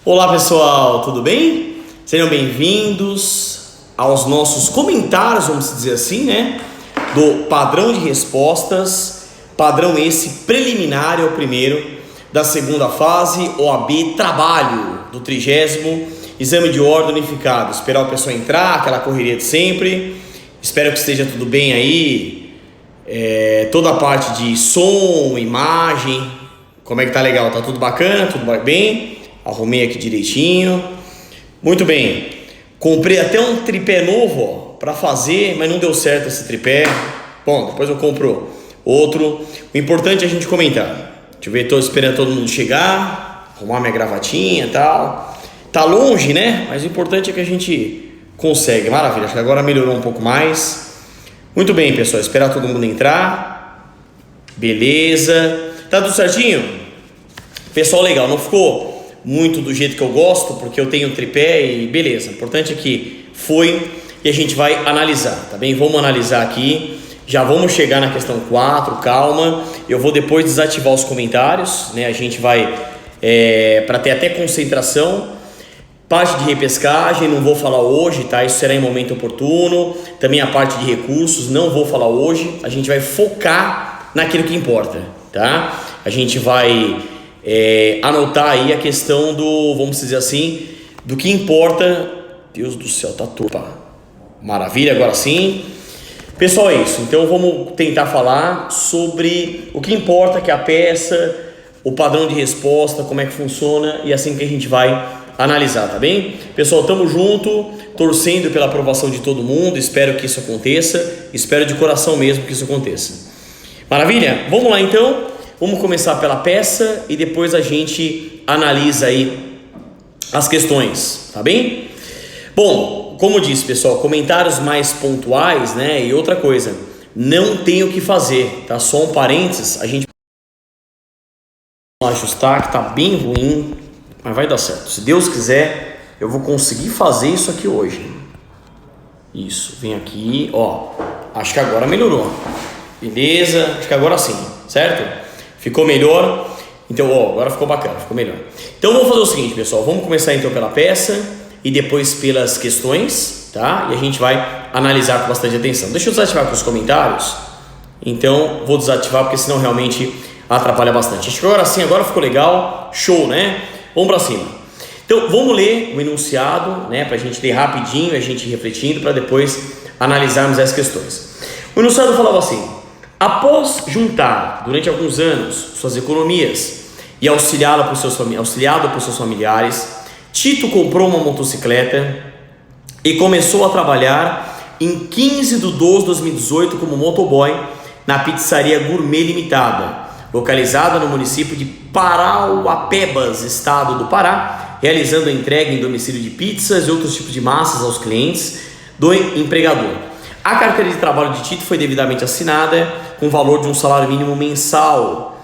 Olá pessoal, tudo bem? Sejam bem-vindos aos nossos comentários, vamos dizer assim, né? Do padrão de respostas, padrão esse preliminar, é o primeiro da segunda fase, OAB Trabalho, do 30º Exame de Ordem Unificado. Esperar o pessoal entrar, aquela correria de sempre. Espero que esteja tudo bem aí. Toda a parte de som, imagem, como é que tá legal? Tá tudo bacana? Tudo bem? Arrumei aqui direitinho. Muito bem. Comprei até um tripé novo para fazer, mas não deu certo esse tripé. Bom, depois eu compro outro. O importante é a gente comentar. Deixa eu ver, tô esperando todo mundo chegar, arrumar minha gravatinha e tal. Tá longe, né? Mas o importante é que a gente consegue. Maravilha, acho que agora melhorou um pouco mais. Muito bem, pessoal, esperar todo mundo entrar. Beleza. Tá tudo certinho? Pessoal, legal, não ficou muito do jeito que eu gosto, porque eu tenho tripé e beleza. O importante é que foi e a gente vai analisar, tá bem? Vamos analisar aqui. Já vamos chegar na questão 4, calma. Eu vou depois desativar os comentários, né? A gente vai, para ter até concentração. Parte de repescagem, não vou falar hoje, tá? Isso será em momento oportuno. Também a parte de recursos, não vou falar hoje. A gente vai focar naquilo que importa, tá? A gente vai anotar aí a questão do, vamos dizer assim, do que importa. Deus do céu, tá torto. Maravilha, agora sim. Pessoal, é isso. Então vamos tentar falar sobre o que importa, que é a peça, o padrão de resposta, como é que funciona e assim que a gente vai analisar, tá bem? Pessoal, tamo junto, torcendo pela aprovação de todo mundo, espero que isso aconteça, espero de coração mesmo que isso aconteça. Maravilha? Vamos lá então, vamos começar pela peça e depois a gente analisa aí as questões, tá bem? Bom, como eu disse, pessoal, comentários mais pontuais, né? E outra coisa, não tem o que fazer, tá? Só um parênteses, a gente vai ajustar que tá bem ruim, mas vai dar certo. Se Deus quiser, eu vou conseguir fazer isso aqui hoje. Isso, vem aqui, ó. Acho que agora melhorou. Beleza, acho que agora sim, certo? Ficou melhor. Então, ó, agora ficou bacana, ficou melhor. Então vamos fazer o seguinte, pessoal. Vamos começar então pela peça e depois pelas questões, tá? E a gente vai analisar com bastante atenção. Deixa eu desativar aqui os comentários. Então, vou desativar porque senão realmente atrapalha bastante. Acho que agora sim, agora ficou legal. Show, né? Vamos para cima. Então, vamos ler o enunciado, né, para a gente ler rapidinho, a gente refletindo, para depois analisarmos as questões. O enunciado falava assim: após juntar durante alguns anos suas economias e auxiliado por seus familiares, Tito comprou uma motocicleta e começou a trabalhar em 15 de 12 de 2018 como motoboy na pizzaria Gourmet Limitada, localizada no município de Parauapebas, estado do Pará, realizando a entrega em domicílio de pizzas e outros tipos de massas aos clientes do empregador. A carteira de trabalho de Tito foi devidamente assinada com o valor de um salário mínimo mensal.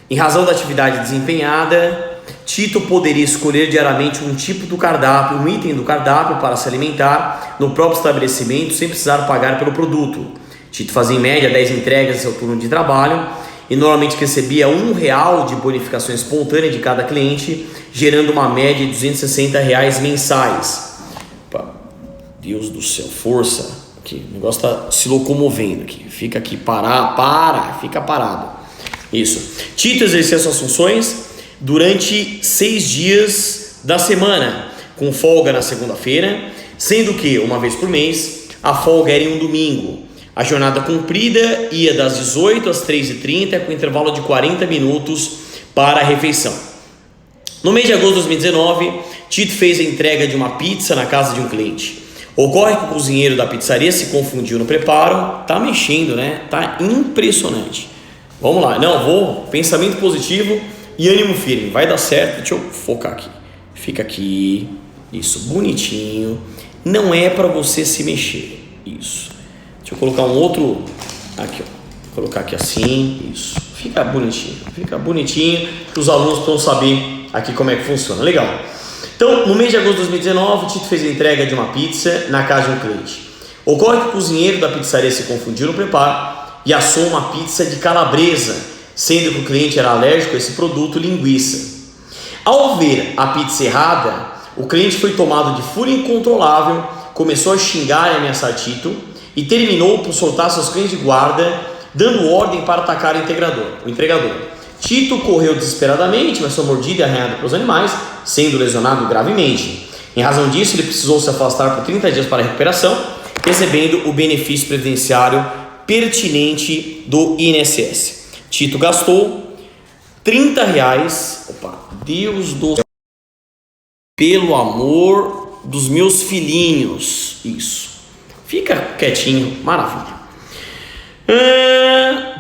Em razão da atividade desempenhada, Tito poderia escolher diariamente um tipo do cardápio, um item do cardápio para se alimentar no próprio estabelecimento sem precisar pagar pelo produto. Tito fazia em média 10 entregas em seu turno de trabalho e normalmente recebia R$1 de bonificação espontânea de cada cliente, gerando uma média de R$260 mensais. Deus do céu, força. Aqui, o negócio está se locomovendo aqui. Fica aqui, fica parado. Isso. Tito exercia suas funções durante 6 dias da semana, com folga na segunda-feira, sendo que, uma vez por mês, a folga era em um domingo. A jornada cumprida ia das 18 às 3h30, com intervalo de 40 minutos para a refeição. No mês de agosto de 2019, Tito fez a entrega de uma pizza na casa de um cliente. Ocorre que o cozinheiro da pizzaria se confundiu no preparo. Tá mexendo, né? Tá impressionante. Vamos lá. Pensamento positivo e ânimo firme. Vai dar certo. Deixa eu focar aqui. Fica aqui. Isso, bonitinho. Não é para você se mexer. Isso. Deixa eu colocar um outro aqui, ó. Vou colocar aqui assim, isso. Fica bonitinho, que os alunos precisam saber aqui como é que funciona. Legal. Então, no mês de agosto de 2019, Tito fez a entrega de uma pizza na casa de um cliente. Ocorre que o cozinheiro da pizzaria se confundiu no preparo e assou uma pizza de calabresa, sendo que o cliente era alérgico a esse produto, linguiça. Ao ver a pizza errada, o cliente foi tomado de fúria incontrolável, começou a xingar e ameaçar Tito e terminou por soltar seus cães de guarda, dando ordem para atacar o entregador. Tito correu desesperadamente, mas foi mordido e arranhado pelos animais, sendo lesionado gravemente. Em razão disso, ele precisou se afastar por 30 dias para a recuperação, recebendo o benefício previdenciário pertinente do INSS. Tito gastou R$30. Opa, Deus do céu, pelo amor dos meus filhinhos. Isso. Fica quietinho, maravilha.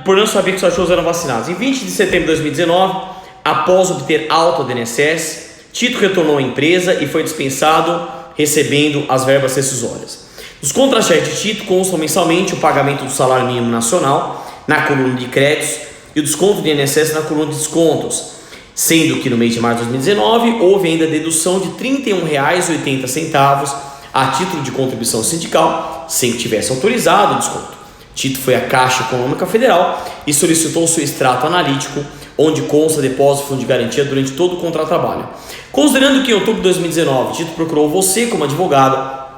Por não saber que seus cachorros eram vacinados. Em 20 de setembro de 2019, após obter alta do INSS, Tito retornou à empresa e foi dispensado, recebendo as verbas rescisórias. Nos contra-cheques de Tito constam mensalmente o pagamento do salário mínimo nacional na coluna de créditos e o desconto do INSS na coluna de descontos, sendo que no mês de março de 2019 houve ainda dedução de R$ 31,80 a título de contribuição sindical, sem que tivesse autorizado o desconto. Tito foi à Caixa Econômica Federal e solicitou seu extrato analítico, onde consta depósito de fundo de garantia durante todo o contrato de trabalho. Considerando que em outubro de 2019 Tito procurou você como advogado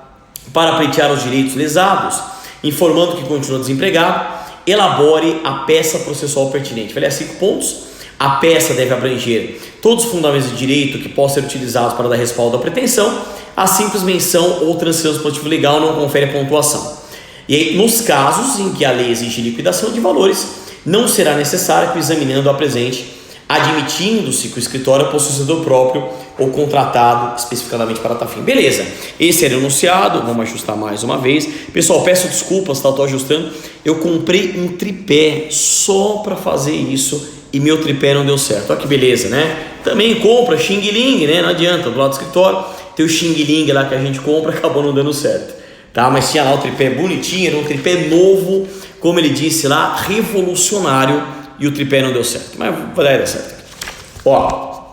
para pleitear os direitos lesados, informando que continua desempregado, elabore a peça processual pertinente. Falei, 5 pontos. A peça deve abranger todos os fundamentos de direito que possam ser utilizados para dar respaldo à pretensão. A simples menção ou transferência do motivo legal não confere a pontuação. E aí, nos casos em que a lei exige liquidação de valores, não será necessário que o examinando apresente, admitindo-se que o escritório possui sucessor próprio ou contratado especificamente para tal fim. Beleza, esse era o enunciado, vamos ajustar mais uma vez. Pessoal, peço desculpas, tá? Estou ajustando. Eu comprei um tripé só para fazer isso e meu tripé não deu certo. Olha que beleza, né? Também compra Xing Ling, né? Não adianta, do lado do escritório tem o Xing Ling lá que a gente compra, acabou não dando certo. Tá, mas tinha lá o tripé bonitinho, era um tripé novo, como ele disse lá, revolucionário, e o tripé não deu certo, mas vai dar certo. Ó,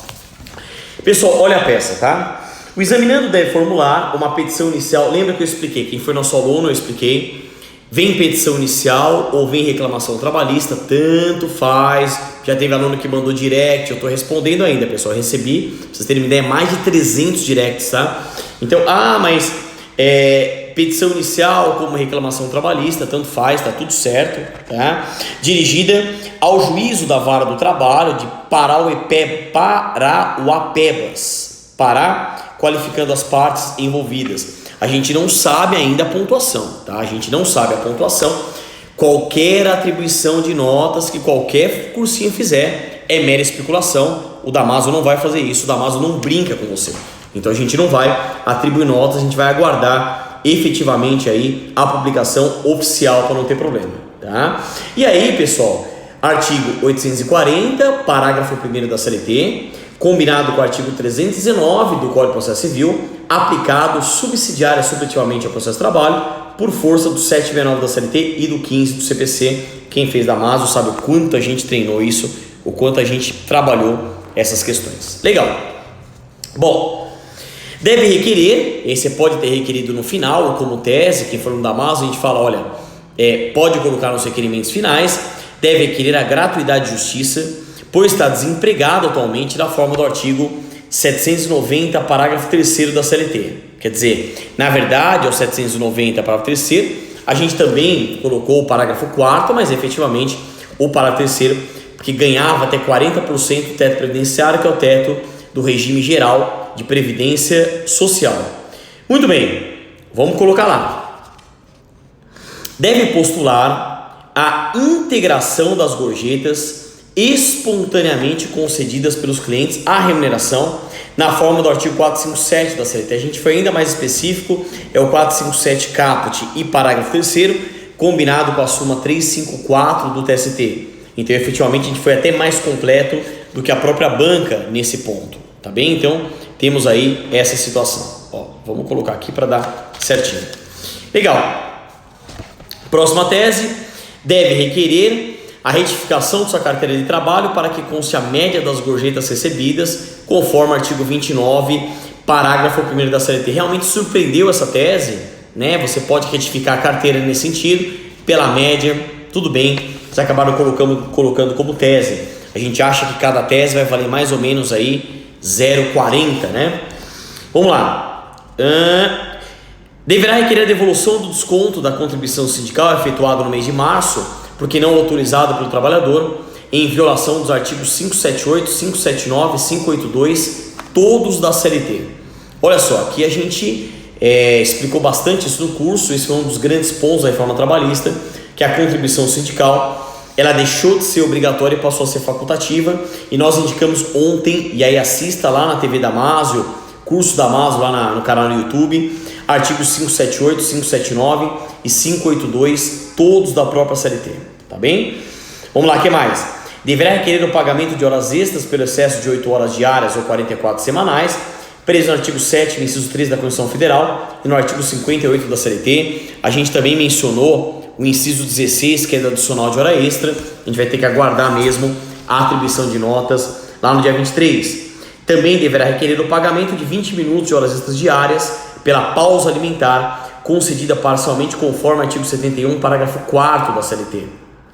pessoal, olha a peça, tá? O examinando deve formular uma petição inicial. Lembra que eu expliquei? Quem foi nosso aluno, eu expliquei. Vem petição inicial ou vem reclamação trabalhista, tanto faz. Já teve aluno que mandou direct, eu estou respondendo ainda, pessoal. Recebi, pra vocês terem uma ideia, mais de 300 directs, tá? Então, mas petição inicial como reclamação trabalhista, tanto faz, tá tudo certo, tá? Dirigida ao juízo da vara do trabalho de Parauapebas, Pará, qualificando as partes envolvidas. A gente não sabe ainda a pontuação, tá? A gente não sabe a pontuação. Qualquer atribuição de notas que qualquer cursinho fizer é mera especulação. O Damaso não vai fazer isso, o Damaso não brinca com você. Então a gente não vai atribuir notas, a gente vai aguardar efetivamente aí a publicação oficial para não ter problema, tá? E aí, pessoal, artigo 840, parágrafo 1º da CLT, combinado com o artigo 319 do Código de Processo Civil, aplicado subsidiária subjetivamente ao processo de trabalho, por força do 769 da CLT e do 15 do CPC. Quem fez Damaso sabe o quanto a gente treinou isso, o quanto a gente trabalhou essas questões. Legal. Bom, deve requerer, esse pode ter requerido no final, ou como tese, quem for no Damaso, a gente fala, olha, pode colocar nos requerimentos finais, deve requerer a gratuidade de justiça, pois está desempregado atualmente na forma do artigo 790, parágrafo 3º da CLT. Quer dizer, na verdade, ao 790, parágrafo 3º, a gente também colocou o parágrafo 4º, mas efetivamente o parágrafo 3º, porque ganhava até 40% do teto previdenciário, que é o teto do regime geral de previdência social. Muito bem, vamos colocar lá. Deve postular a integração das gorjetas espontaneamente concedidas pelos clientes à remuneração na forma do artigo 457 da CLT. A gente foi ainda mais específico, é o 457 caput e parágrafo 3º, combinado com a súmula 354 do TST. Então, efetivamente, a gente foi até mais completo do que a própria banca nesse ponto, tá bem? Então, temos aí essa situação. Ó, vamos colocar aqui para dar certinho. Legal. Próxima tese, deve requerer a retificação de sua carteira de trabalho para que conste a média das gorjetas recebidas, conforme o artigo 29, parágrafo 1º da CLT. Realmente surpreendeu essa tese, né? Você pode retificar a carteira nesse sentido, pela média, tudo bem, vocês acabaram colocando como tese. A gente acha que cada tese vai valer mais ou menos aí 0,40, né? Vamos lá. Deverá requerer a devolução do desconto da contribuição sindical efetuado no mês de março, porque não autorizado pelo trabalhador, em violação dos artigos 578, 579 e 582, todos da CLT. Olha só, aqui a gente explicou bastante isso no curso. Esse foi um dos grandes pontos da reforma trabalhista, que a contribuição sindical ela deixou de ser obrigatória e passou a ser facultativa, e nós indicamos ontem, e aí assista lá na TV Damásio, curso Damásio lá no canal no YouTube, artigos 578, 579 e 582, todos da própria CLT, tá bem? Vamos lá, o que mais? Deverá requerer o pagamento de horas extras pelo excesso de 8 horas diárias ou 44 semanais, preso no artigo 7º, inciso 3 da Constituição Federal e no artigo 58 da CLT. A gente também mencionou o inciso 16, que é do adicional de hora extra. A gente vai ter que aguardar mesmo a atribuição de notas lá no dia 23. Também deverá requerer o pagamento de 20 minutos de horas extras diárias pela pausa alimentar, concedida parcialmente conforme artigo 71, parágrafo 4º da CLT.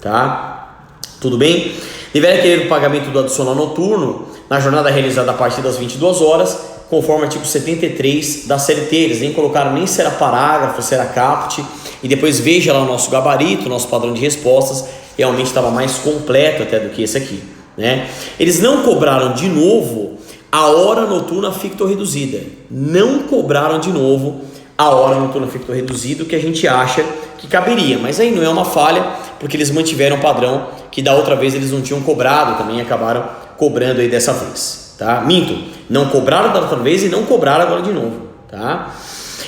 Tá? Tudo bem? Deverá requerer o pagamento do adicional noturno na jornada realizada a partir das 22 horas, conforme artigo 73 da CLT. Eles nem colocaram nem se era parágrafo, se era caput, e depois veja lá o nosso gabarito, o nosso padrão de respostas, realmente estava mais completo até do que esse aqui, né? Eles não cobraram de novo a hora noturna ficto reduzida, não cobraram de novo a hora noturna ficto reduzida, que a gente acha que caberia, mas aí não é uma falha, porque eles mantiveram o padrão que da outra vez eles não tinham cobrado, também acabaram cobrando aí dessa vez, tá? Minto, não cobraram da outra vez e não cobraram agora de novo, tá?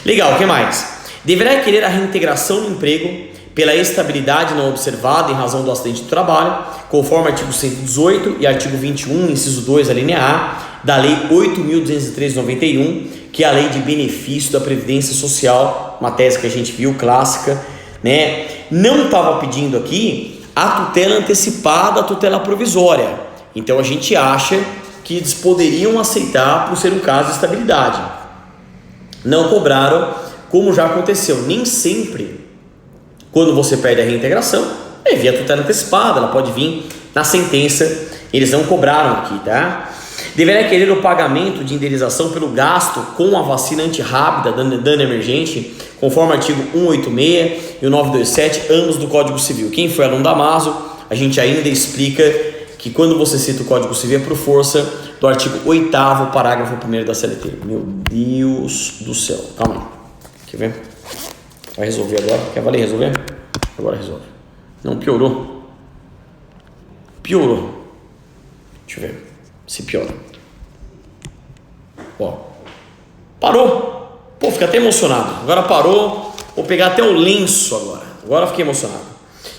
Legal, o que mais? Deverá requerer a reintegração no emprego pela estabilidade não observada em razão do acidente do trabalho, conforme artigo 118 e artigo 21, inciso 2, a linha A, da Lei 8.203/91, que é a Lei de Benefício da Previdência Social, uma tese que a gente viu, clássica, né? Não estava pedindo aqui a tutela antecipada, a tutela provisória. Então a gente acha que eles poderiam aceitar por ser um caso de estabilidade. Não cobraram, como já aconteceu. Nem sempre, quando você perde a reintegração, é via tutela antecipada, ela pode vir na sentença. Eles não cobraram aqui, tá? Deverá requerer o pagamento de indenização pelo gasto com a vacina antirrábida, dano emergente, conforme o artigo 186 e o 927, ambos do Código Civil. Quem foi aluno da Maso, a gente ainda explica que quando você cita o Código Civil é por força do artigo 8º, parágrafo 1º da CLT. Meu Deus do céu, calma aí. Quer ver? Vai resolver agora? Quer valer resolver? Agora resolve. Não, piorou. Piorou. Deixa eu ver se piora. Ó, parou. Pô, fica até emocionado. Agora parou. Vou pegar até o lenço agora. Agora fiquei emocionado.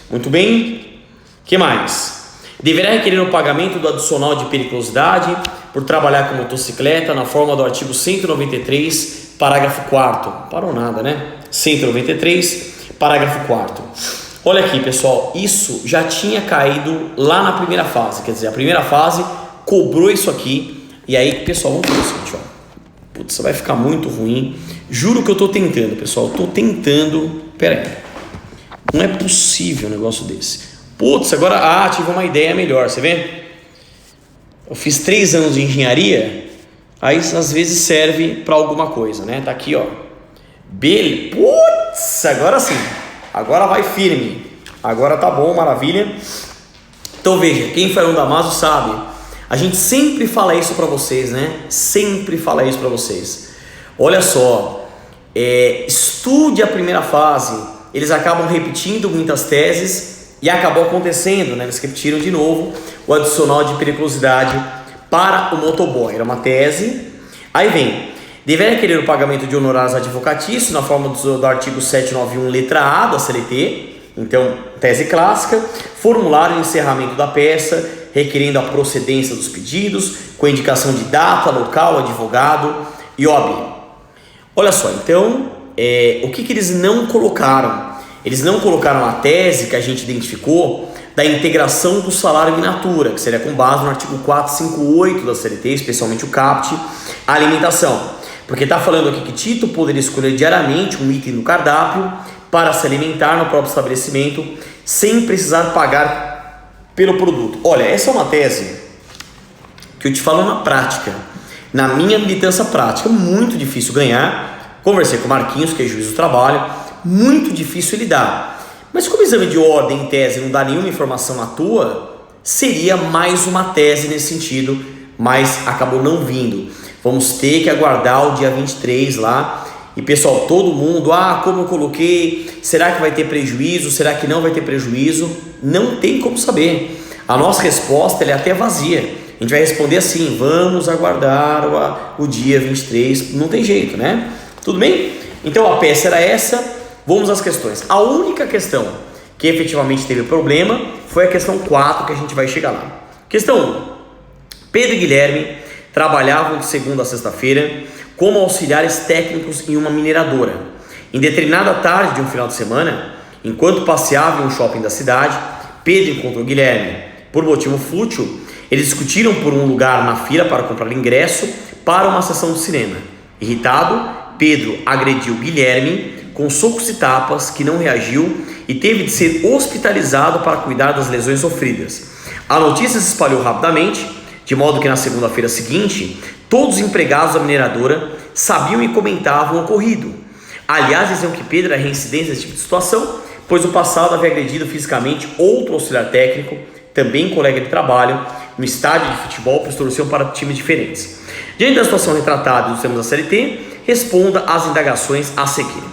Muito bem. O que mais? Deverá requerer o pagamento do adicional de periculosidade por trabalhar com motocicleta na forma do artigo 193, parágrafo 4º. Parou nada, né? 193, parágrafo 4º. Olha aqui, pessoal, isso já tinha caído lá na primeira fase, quer dizer, a primeira fase cobrou isso aqui, e aí, pessoal, vamos ver o seguinte, ó. Putz, isso vai ficar muito ruim. Juro que eu tô tentando, pessoal, eu tô tentando. Pera aí, não é possível um negócio desse. Putz, agora, tive uma ideia melhor, você vê? Eu fiz 3 anos de engenharia, aí às vezes serve para alguma coisa, né? Tá aqui, ó. Putz, agora sim. Agora vai firme. Agora tá bom, maravilha. Então veja, quem foi aluno da Maso sabe, a gente sempre fala isso para vocês, né? Sempre fala isso para vocês. Olha só, estude a primeira fase. Eles acabam repetindo muitas teses e acabou acontecendo, né? Eles repetiram de novo o adicional de periculosidade para o motoboy. Era uma tese. Aí vem, deverá requerer o pagamento de honorários advocatícios na forma do artigo 791, letra A da CLT. Então, tese clássica. Formulário de encerramento da peça, requerendo a procedência dos pedidos, com indicação de data, local, advogado e OAB. Olha só, então, o que eles não colocaram? Eles não colocaram a tese que a gente identificou da integração do salário in natura, que seria com base no artigo 458 da CLT, especialmente o CAPT, a alimentação. Porque está falando aqui que Tito poderia escolher diariamente um item no cardápio para se alimentar no próprio estabelecimento, sem precisar pagar pelo produto. Olha, essa é uma tese que eu te falo na prática. Na minha militância prática, muito difícil ganhar. Conversei com o Marquinhos, que é juiz do trabalho, muito difícil ele dar. Mas como o exame de ordem em tese não dá nenhuma informação à toa, seria mais uma tese nesse sentido, mas acabou não vindo. Vamos ter que aguardar o dia 23 lá. E pessoal, todo mundo, como eu coloquei, será que vai ter prejuízo, será que não vai ter prejuízo? Não tem como saber. A nossa resposta é até vazia. A gente vai responder assim, vamos aguardar o dia 23, não tem jeito, né? Tudo bem? Então a peça era essa, vamos às questões. A única questão que efetivamente teve problema foi a questão 4, que a gente vai chegar lá. Questão 1. Pedro e Guilherme trabalhavam de segunda a sexta-feira como auxiliares técnicos em uma mineradora. Em determinada tarde de um final de semana, enquanto passeavam em um shopping da cidade, Pedro encontrou Guilherme. Por motivo fútil, eles discutiram por um lugar na fila para comprar ingresso para uma sessão de cinema. Irritado, Pedro agrediu Guilherme com socos e tapas, que não reagiu e teve de ser hospitalizado para cuidar das lesões sofridas. A notícia se espalhou rapidamente, de modo que na segunda-feira seguinte, todos os empregados da mineradora sabiam e comentavam o ocorrido. Aliás, diziam que Pedro era reincidente nesse tipo de situação, pois no passado havia agredido fisicamente outro auxiliar técnico, também colega de trabalho, no estádio de futebol, pois torciam para times diferentes. Diante da situação retratada dos termos da CLT, responda às indagações a seguir.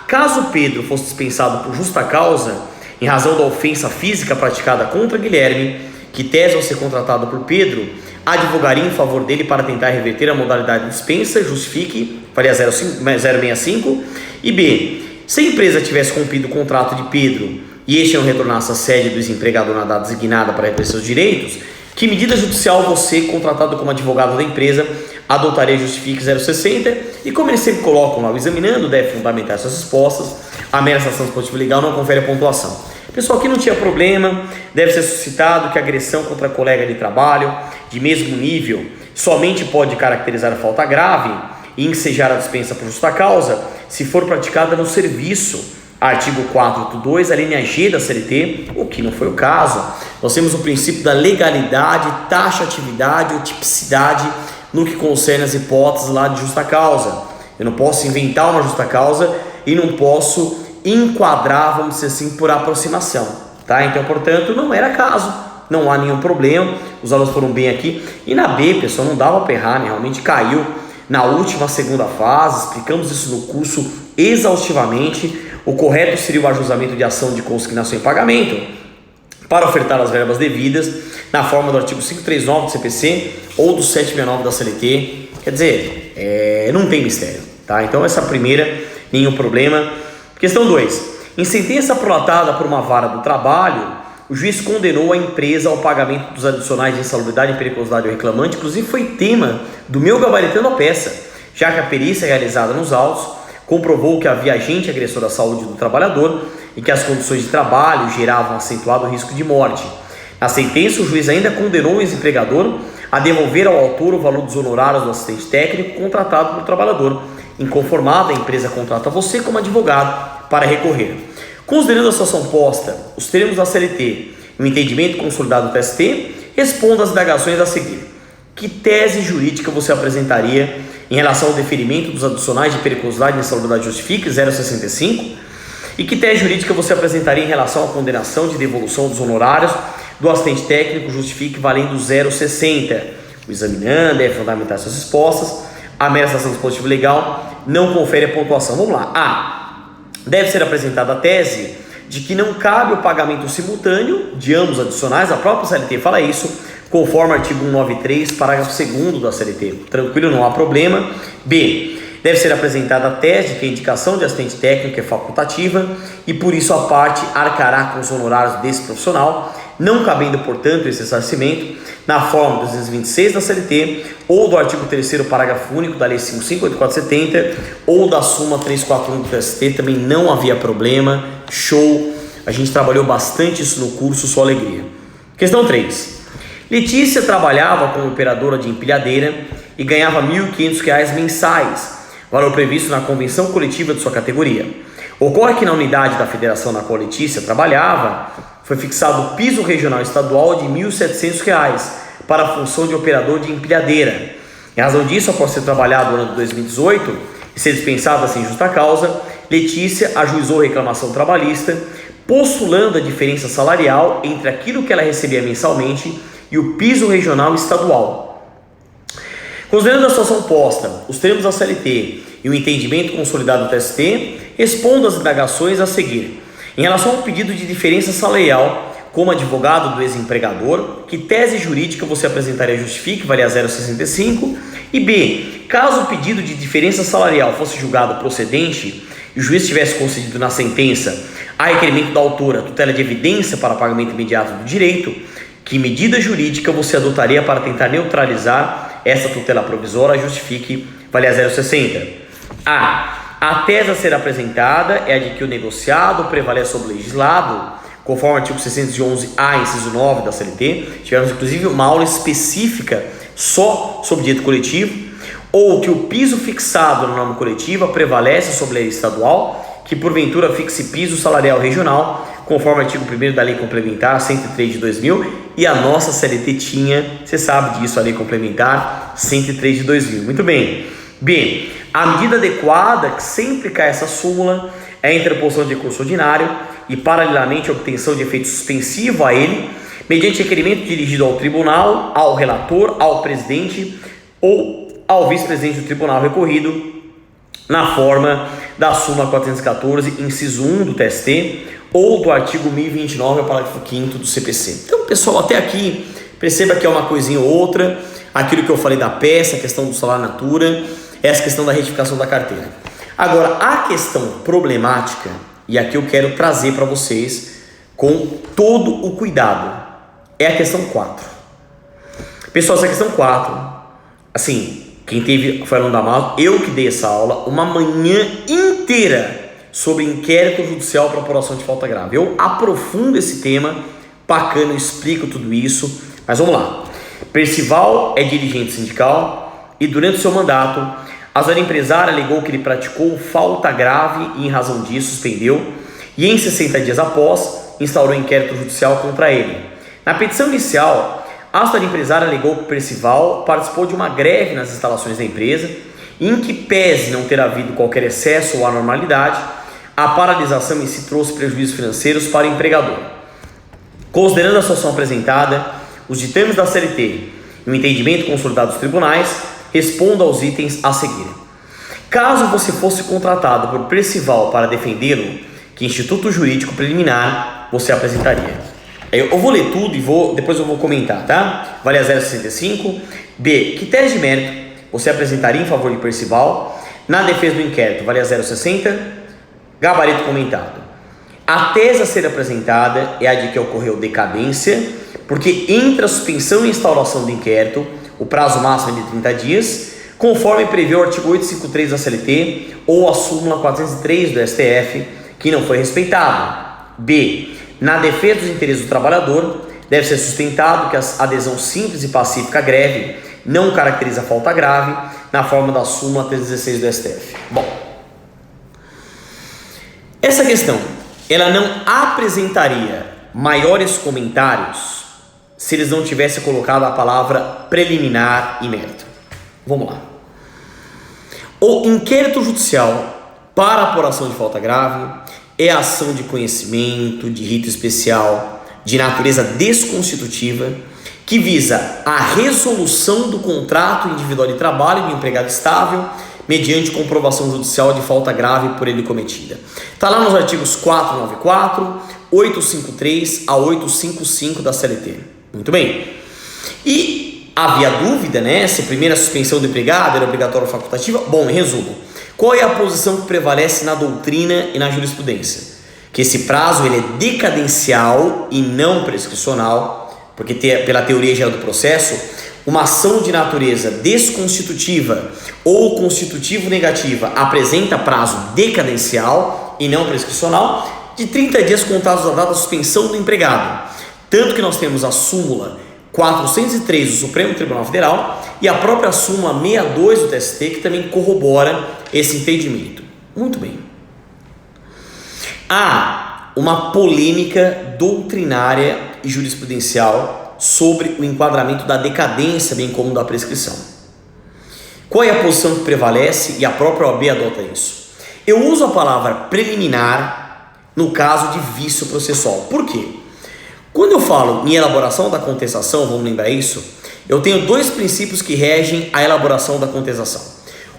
Caso Pedro fosse dispensado por justa causa, em razão da ofensa física praticada contra Guilherme, que tese ao ser contratado por Pedro, advogaria em favor dele para tentar reverter a modalidade de dispensa, justifique, faria 065, e B, se a empresa tivesse cumprido o contrato de Pedro e este não retornasse à sede do desempregador na data designada para reter seus direitos, que medida judicial você, contratado como advogado da empresa, adotaria justifique 060, e como eles sempre colocam lá, o examinando deve fundamentar suas respostas, a mera ação dispositiva legal não confere a pontuação. Pessoal, aqui não tinha problema, deve ser suscitado que a agressão contra colega de trabalho, de mesmo nível, somente pode caracterizar a falta grave e ensejar a dispensa por justa causa, se for praticada no serviço. Artigo 482, a linha G da CLT, o que não foi o caso. Nós temos o princípio da legalidade, taxatividade ou tipicidade no que concerne as hipóteses lá de justa causa. Eu não posso inventar uma justa causa e não posso enquadrar, vamos dizer assim, por aproximação, tá? Então, portanto, não era caso, não há nenhum problema, os alunos foram bem aqui. E na B, pessoal, não dava para errar, né? Realmente caiu na última segunda fase, explicamos isso no curso exaustivamente. O correto seria o ajustamento de ação de consignação e pagamento para ofertar as verbas devidas na forma do artigo 539 do CPC ou do 769 da CLT. Quer dizer, não tem mistério, tá? Então essa primeira, nenhum problema. Questão 2. Em sentença prolatada por uma vara do trabalho, o juiz condenou a empresa ao pagamento dos adicionais de insalubridade e periculosidade ao reclamante. Inclusive foi tema do meu gabaritando a peça, já que a perícia realizada nos autos comprovou que havia agente agressor à saúde do trabalhador e que as condições de trabalho geravam acentuado risco de morte. Na sentença, o juiz ainda condenou o ex-empregador a devolver ao autor o valor dos honorários do assistente técnico contratado pelo trabalhador. Inconformada, a empresa contrata você como advogado para recorrer. Considerando a situação posta, os termos da CLT e o entendimento consolidado do TST, responda às indagações a seguir. Que tese jurídica você apresentaria em relação ao deferimento dos adicionais de periculosidade e insalubridade justifique 065? E que tese jurídica você apresentaria em relação à condenação de devolução dos honorários do assistente técnico justifique valendo 060? O examinando deve fundamentar suas respostas. A mera ação dispositiva legal não confere a pontuação. Vamos lá. Deve ser apresentada a tese de que não cabe o pagamento simultâneo de ambos adicionais. A própria CLT fala isso, conforme o artigo 193, parágrafo 2º da CLT. Tranquilo, não há problema. B. Deve ser apresentada a tese de que a indicação de assistente técnico é facultativa e por isso a parte arcará com os honorários desse profissional, não cabendo, portanto, esse ressarcimento na forma dos 226 da CLT ou do artigo 3º, parágrafo único da Lei 558470 ou da súmula 341 do TST. Também não havia problema. Show! A gente trabalhou bastante isso no curso, só alegria. Questão 3. Letícia trabalhava como operadora de empilhadeira e ganhava R$ 1.500 mensais, valor previsto na convenção coletiva de sua categoria. Ocorre que na unidade da federação na qual Letícia trabalhava, foi fixado o piso regional estadual de R$ 1.700 para a função de operador de empilhadeira. Em razão disso, após ter trabalhado no ano de 2018 e ser dispensada sem justa causa, Letícia ajuizou reclamação trabalhista, postulando a diferença salarial entre aquilo que ela recebia mensalmente e o piso regional e estadual. Considerando a situação posta, os termos da CLT e o entendimento consolidado do TST, respondo às indagações a seguir. Em relação ao pedido de diferença salarial, como advogado do ex-empregador, que tese jurídica você apresentaria justifique, valia 0,65, e B, caso o pedido de diferença salarial fosse julgado procedente e o juiz tivesse concedido na sentença a requerimento da autora tutela de evidência para pagamento imediato do direito, que medida jurídica você adotaria para tentar neutralizar essa tutela provisória, justifique, valia 0,60. A tese a ser apresentada é a de que o negociado prevalece sobre o legislado, conforme o artigo 611-A, inciso 9 da CLT. Tivemos inclusive uma aula específica só sobre direito coletivo, ou que o piso fixado na norma coletiva prevalece sobre a lei estadual, que porventura fixe piso salarial regional, conforme o artigo 1º da Lei Complementar 103 de 2000, e a nossa CLT tinha, você sabe disso, a Lei Complementar 103 de 2000. Muito bem. B, a medida adequada, que sempre cai essa súmula, é a interposição de recurso ordinário e, paralelamente, a obtenção de efeito suspensivo a ele, mediante requerimento dirigido ao tribunal, ao relator, ao presidente ou ao vice-presidente do tribunal recorrido, na forma da súmula 414, inciso 1 do TST, ou do artigo 1029, parágrafo 5º do CPC. Então, pessoal, até aqui, perceba que é uma coisinha ou outra, aquilo que eu falei da peça, a questão do salário natura, essa questão da retificação da carteira. Agora, a questão problemática, e aqui eu quero trazer para vocês com todo o cuidado, é a questão 4. Pessoal, essa questão 4, assim, quem teve foi aluno da Maus, eu que dei essa aula, uma manhã inteira sobre inquérito judicial para apuração de falta grave. Eu aprofundo esse tema, bacana, eu explico tudo isso, mas vamos lá. Percival é dirigente sindical e durante o seu mandato, a zona empresária alegou que ele praticou falta grave e em razão disso suspendeu e em 60 dias após instaurou inquérito judicial contra ele. Na petição inicial, a zona empresária alegou que Percival participou de uma greve nas instalações da empresa em que, pese não ter havido qualquer excesso ou anormalidade, a paralisação em si trouxe prejuízos financeiros para o empregador. Considerando a situação apresentada, os ditames da CLT e o entendimento consolidado dos tribunais, responda aos itens a seguir. Caso você fosse contratado por Percival para defendê-lo, que instituto jurídico preliminar você apresentaria? Eu vou ler tudo e depois eu vou comentar, tá? Vale a 0,65. B, que tese de mérito você apresentaria em favor de Percival na defesa do inquérito? Vale a 0,60. Gabarito comentado. A tese a ser apresentada é a de que ocorreu decadência, porque entre a suspensão e instauração do inquérito, o prazo máximo é de 30 dias, conforme prevê o artigo 853 da CLT ou a súmula 403 do STF, que não foi respeitado. B, na defesa dos interesses do trabalhador, deve ser sustentado que a adesão simples e pacífica à greve não caracteriza falta grave, na forma da súmula 316 do STF. Bom, essa questão, ela não apresentaria maiores comentários se eles não tivessem colocado a palavra preliminar e mérito. Vamos lá. O inquérito judicial para apuração de falta grave é ação de conhecimento, de rito especial, de natureza desconstitutiva, que visa a resolução do contrato individual de trabalho do empregado estável mediante comprovação judicial de falta grave por ele cometida. Está lá nos artigos 494, 853 a 855 da CLT. Muito bem. E havia dúvida, né, se a primeira suspensão do empregado era obrigatória ou facultativa? Bom, em resumo, qual é a posição que prevalece na doutrina e na jurisprudência? Que esse prazo ele é decadencial e não prescricional, porque pela teoria geral do processo, uma ação de natureza desconstitutiva ou constitutivo negativa apresenta prazo decadencial e não prescricional de 30 dias contados da data da suspensão do empregado. Tanto que nós temos a súmula 403 do Supremo Tribunal Federal e a própria súmula 62 do TST, que também corrobora esse entendimento. Muito bem. Há uma polêmica doutrinária e jurisprudencial sobre o enquadramento da decadência, bem como da prescrição. Qual é a posição que prevalece e a própria OAB adota isso? Eu uso a palavra preliminar no caso de vício processual. Por quê? Quando eu falo em elaboração da contestação, vamos lembrar isso, eu tenho dois princípios que regem a elaboração da contestação.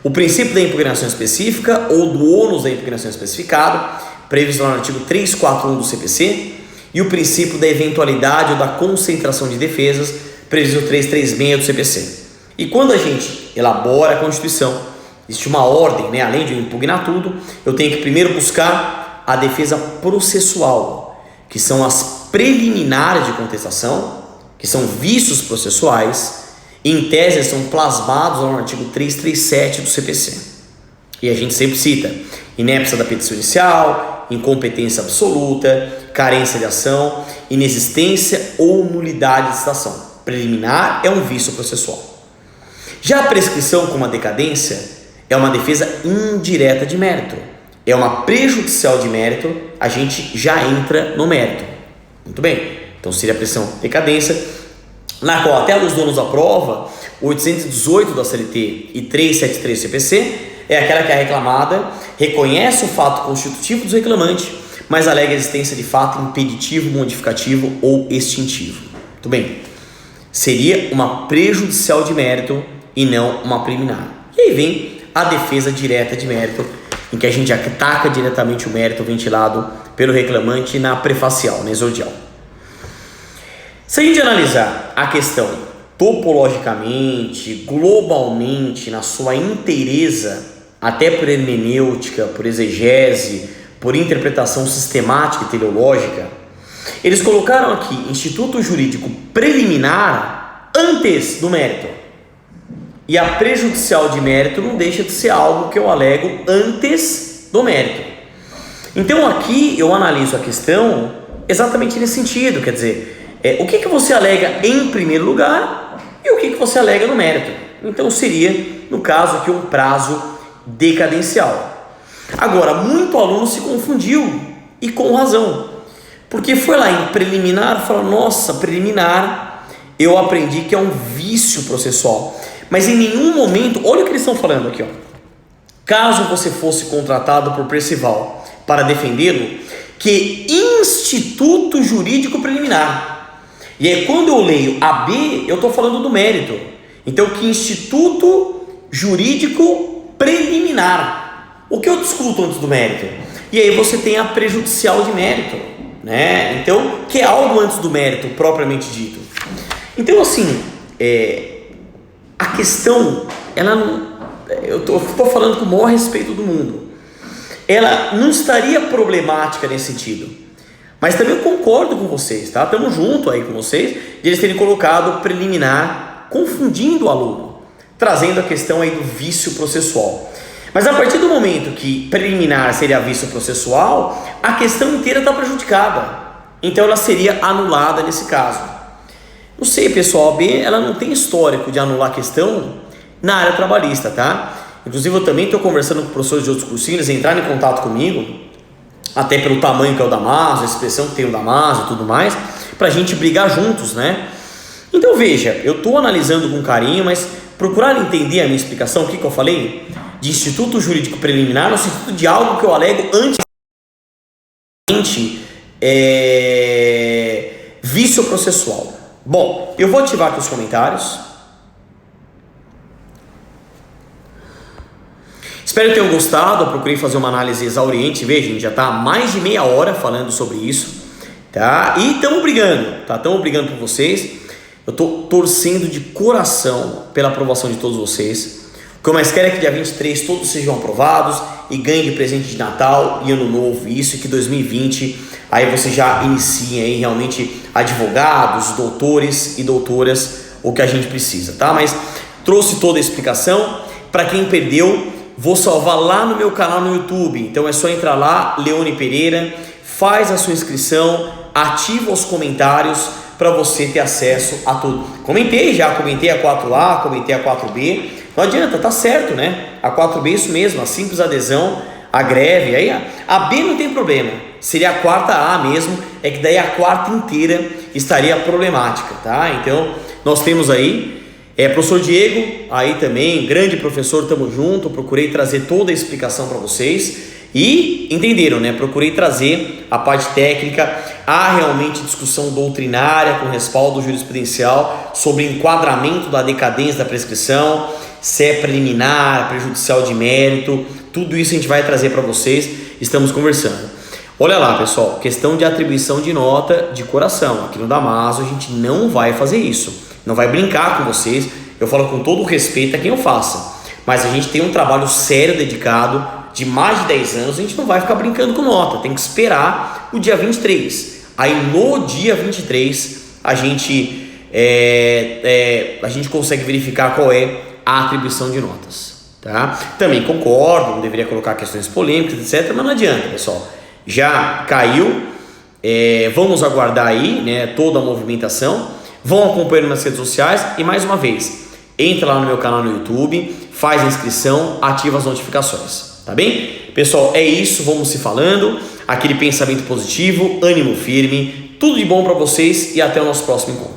O princípio da impugnação específica ou do ônus da impugnação especificado, previsto no artigo 341 do CPC, e o princípio da eventualidade ou da concentração de defesas, previsto no 336 do CPC. E quando a gente elabora a Constituição, existe uma ordem, né? Além de eu impugnar tudo, eu tenho que primeiro buscar a defesa processual, que são as preliminares de contestação, que são vícios processuais, e em tese são plasmados no artigo 337 do CPC. E a gente sempre cita inépcia da petição inicial, incompetência absoluta, carência de ação, inexistência ou nulidade de citação. Preliminar é um vício processual. Já a prescrição como a decadência é uma defesa indireta de mérito. É uma prejudicial de mérito, a gente já entra no mérito. Muito bem. Então seria a prescrição decadência, na qual até a luz do ônus da prova, 818 da CLT e 373 do CPC, é aquela que a reclamada reconhece o fato constitutivo do reclamante, mas alega a existência de fato impeditivo, modificativo ou extintivo. Muito bem. Seria uma prejudicial de mérito e não uma preliminar. E aí vem a defesa direta de mérito, em que a gente ataca diretamente o mérito ventilado pelo reclamante na prefacial, na exordial. Se a gente analisar a questão topologicamente, globalmente, na sua inteireza, até por hermenêutica, por exegese, por interpretação sistemática e teleológica, eles colocaram aqui instituto jurídico preliminar antes do mérito. E a prejudicial de mérito não deixa de ser algo que eu alego antes do mérito. Então aqui eu analiso a questão exatamente nesse sentido, quer dizer, o que você alega em primeiro lugar e o que você alega no mérito. Então seria, no caso aqui, um prazo decadencial. Agora, muito aluno se confundiu, e com razão, porque foi lá em preliminar e falou, nossa, preliminar, eu aprendi que é um vício processual. Mas em nenhum momento, olha o que eles estão falando aqui, ó. Caso você fosse contratado por Percival para defendê-lo, que instituto jurídico preliminar. E aí quando eu leio AB, eu estou falando do mérito. Então, que instituto jurídico preliminar. O que eu discuto antes do mérito? E aí você tem a prejudicial de mérito, né? Então, que é algo antes do mérito, propriamente dito. Então, assim, a questão, ela não, eu estou falando com o maior respeito do mundo, ela não estaria problemática nesse sentido, mas também eu concordo com vocês, tá? Estamos junto aí com vocês, de eles terem colocado preliminar, confundindo o aluno, trazendo a questão aí do vício processual. Mas a partir do momento que preliminar seria vício processual, a questão inteira está prejudicada, então ela seria anulada nesse caso. Não sei, pessoal, a OAB, ela não tem histórico de anular a questão na área trabalhista, tá? Inclusive eu também estou conversando com professores de outros cursinhos, entrarem em contato comigo, até pelo tamanho que é o Damaso, a expressão que tem o Damaso e tudo mais, para a gente brigar juntos, né? Então veja, eu estou analisando com carinho, mas procurar entender a minha explicação, o que eu falei? De instituto jurídico preliminar, no sentido de algo que eu alego antes vício processual. Bom, eu vou ativar aqui os comentários. Espero que tenham gostado. Eu procurei fazer uma análise exauriente. Veja, a gente já está há mais de meia hora falando sobre isso, tá? E estamos brigando, tá? Estamos brigando por vocês. Eu estou torcendo de coração pela aprovação de todos vocês. O que eu mais quero é que dia 23 todos sejam aprovados e ganhem de presente de Natal e Ano Novo isso, e que 2020 aí você já inicia aí realmente advogados, doutores e doutoras, o que a gente precisa, tá? Mas trouxe toda a explicação. Para quem perdeu, vou salvar lá no meu canal no YouTube, então é só entrar lá, Leone Pereira, faz a sua inscrição, ativa os comentários para você ter acesso a tudo. Comentei a 4A, comentei a 4B, não adianta, tá certo, né? A 4B é isso mesmo, a simples adesão, a greve, aí a B não tem problema, seria a quarta A mesmo, é que daí a quarta inteira estaria problemática, tá? Então, nós temos aí Professor Diego, aí também, grande professor, tamo junto, procurei trazer toda a explicação para vocês e entenderam, né? Procurei trazer a parte técnica, há realmente discussão doutrinária com respaldo jurisprudencial sobre enquadramento da decadência da prescrição, se é preliminar, prejudicial de mérito, tudo isso a gente vai trazer para vocês, estamos conversando. Olha lá, pessoal, questão de atribuição de nota de coração, aqui no Damaso a gente não vai fazer isso. Não vai brincar com vocês, eu falo com todo o respeito a quem eu faça, mas a gente tem um trabalho sério, dedicado, de mais de 10 anos, a gente não vai ficar brincando com nota, tem que esperar o dia 23, aí no dia 23 a gente consegue verificar qual é a atribuição de notas, tá? Também concordo, não deveria colocar questões polêmicas, etc, mas não adianta, pessoal, já caiu, vamos aguardar aí, né, toda a movimentação. Vão acompanhando nas redes sociais e mais uma vez, entra lá no meu canal no YouTube, faz a inscrição, ativa as notificações, tá bem? Pessoal, é isso, vamos se falando, aquele pensamento positivo, ânimo firme, tudo de bom para vocês e até o nosso próximo encontro.